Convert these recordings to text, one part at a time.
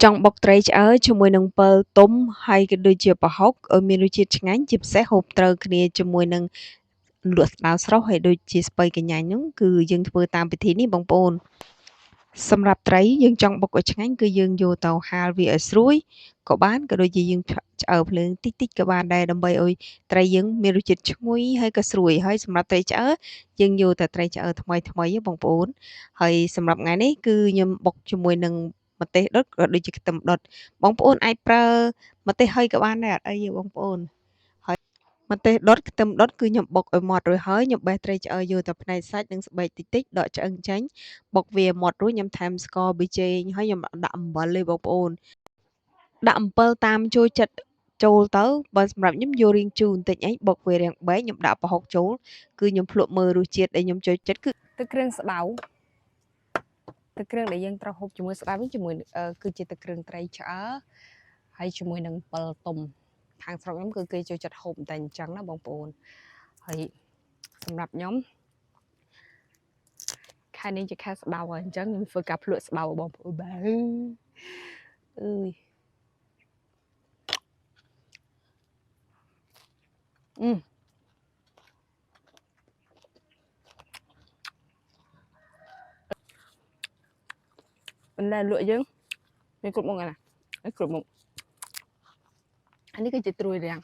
ចង់បុកត្រីឆ្អើរជាមួយនឹងពិលទុំហើយក៏ដូចជាប្រហុកឲ្យមានរសជាតិឆ្ងាញ់ជាពិសេសហូបត្រូវគ្នាជាមួយនឹងលក់ស្តៅស្រស់ហើយដូចជាស្ពៃកញ្ញាញហ្នឹងគឺយើងធ្វើតាមពិធីនេះបងប្អូនសម្រាប់ត្រីយើងចង់បុកឲ្យឆ្ងាញ់គឺយើងយកទៅហាលវាឲ្យស្រួយក៏បានក៏ដូចជាយើងឆ្អើរភ្លើងតិចតិចក៏បានដែរដើម្បីឲ្យត្រីយើងមានរសជាតិឈ្ងុយហើយក៏ស្រួយហើយសម្រាប់ត្រីឆ្អើរយើងយកតែត្រីឆ្អើរថ្មីថ្មីបងប្អូនហើយសម្រាប់ថ្ងៃនេះគឺខ្ញុំបុកជាមួយនឹងម្ទេសដុតក៏ដូចជាខ្ទឹមដុតបងប្អូនអាចប្រើម្ទេសហើយក៏បានដែរអត់អីទេបងប្អូនហើយម្ទេសដុតខ្ទឹមដុតគឺខ្ញុំបុកឲ្យម៉ត់រួចហើយខ្ញុំបេះត្រីឆ្អើរយកតែផ្នែកសាច់និងស្បែកតិចតិចដកឆ្អឹងចេញបុកវាម៉ត់រួចខ្ញុំថែមស្ករប៊ីចេងហើយខ្ញុំដាក់អំបិលទេបងប្អូនដាក់អំពិលតាមចូលចិត្តចូលទៅបើសម្រាប់ខ្ញុំយករាងជូរបន្តិចអីបុកវារាងបែកខ្ញុំដាក់ប្រហុកចូលគឺខ្ញុំភ្លក់មើលរសជាតិដែលខ្ញុំចូលចិត្តគឺទឹកគ្រឿងស្តៅទឹកគ្រឿងដែលយើងត្រូវហូបជាមួយស្តៅវិញជាមួយគឺជាទឹកគ្រឿងត្រីឆ្អើរហើយជាមួយនឹងពិលទុំខាងស្រុកខ្ញុំគឺគេចូលចិត្តហូបតែអញ្ចឹងណាបងប្អូនហើយសម្រាប់ខ្ញុំខែនេះជាខែស្តៅហើយអញ្ចឹងខ្ញុំធ្វើការភ្លក់ស្តៅបងប្អូនបាទអើយបន្លែលក់យើងមានគ្រប់មុខណាគ្រប់មុខអានេះគឺជាត្រួយរាំង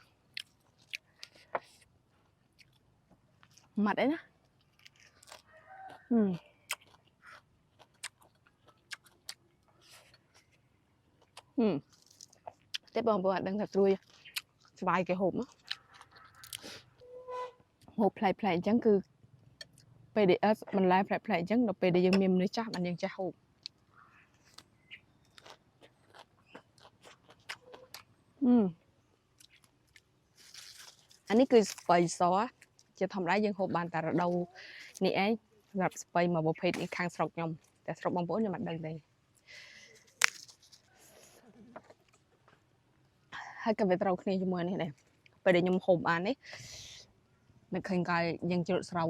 ម៉ាត់អីណាតែបងប្អូនអត់ដឹងថាត្រួយស្វាយគេហូបហូបផ្លែផ្លែអញ្ចឹងគឺពេលដែលបន្លែផ្លែផ្លែអញ្ចឹងដល់ពេលដែលយើងមានមនុស្សចាស់បានយើងចេះហូបអានេះគឺស្ពៃសជាធម្មតាយើងហូបបានតែរដូវនេះឯងសម្រាប់ស្ពៃមួយប្រភេទនេះខាងស្រុកខ្ញុំតែស្រុកបងប្អូនខ្ញុំអត់ដឹងទេហើយក៏វាត្រូវគ្នាជាមួយនេះដែរពេលដែលខ្ញុំហូបបាននេះមិនឃើញកាយយើងជ្រត់ស្រោ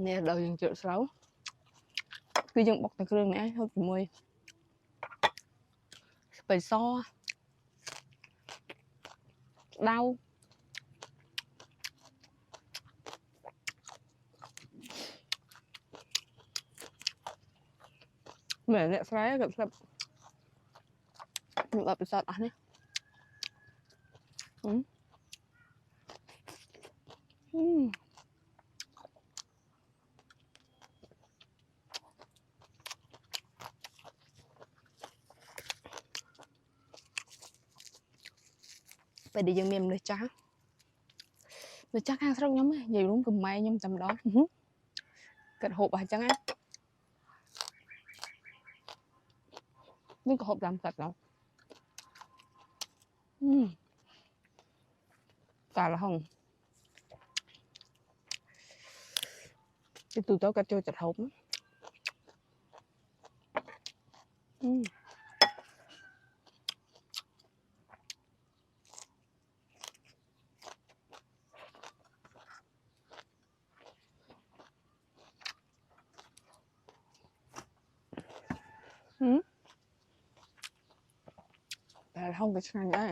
នេះដល់យើងជ្រត់ស្រោគឺយើងបុកតែគ្រឿងនេះហូបជាមួយស្ពៃសដៅមែនអ្នកស្រែក៏ស្លាប់ខ្ញុំអត់ពិសោធន៍អស់នេះពេលដែលយើងមានមនុស្សចាស់ខាងស្រុកខ្ញុំនិយាយរួមគឺម៉ែខ្ញុំតែម្ដងគាត់ហូបអស់អញ្ចឹងណានេះក៏ហូបតាមគាត់ដែរកាលហងទីទូទៅគាត់ចូលចិត្តហូបតែហងក៏ឆ្ងាញ់ដែរ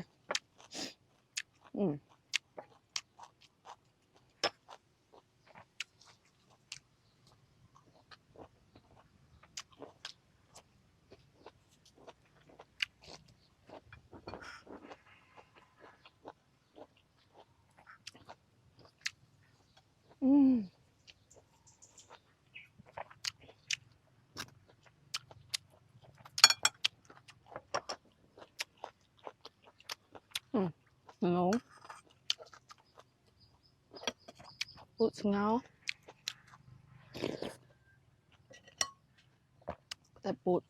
នោះពុតស្ងោតែពុត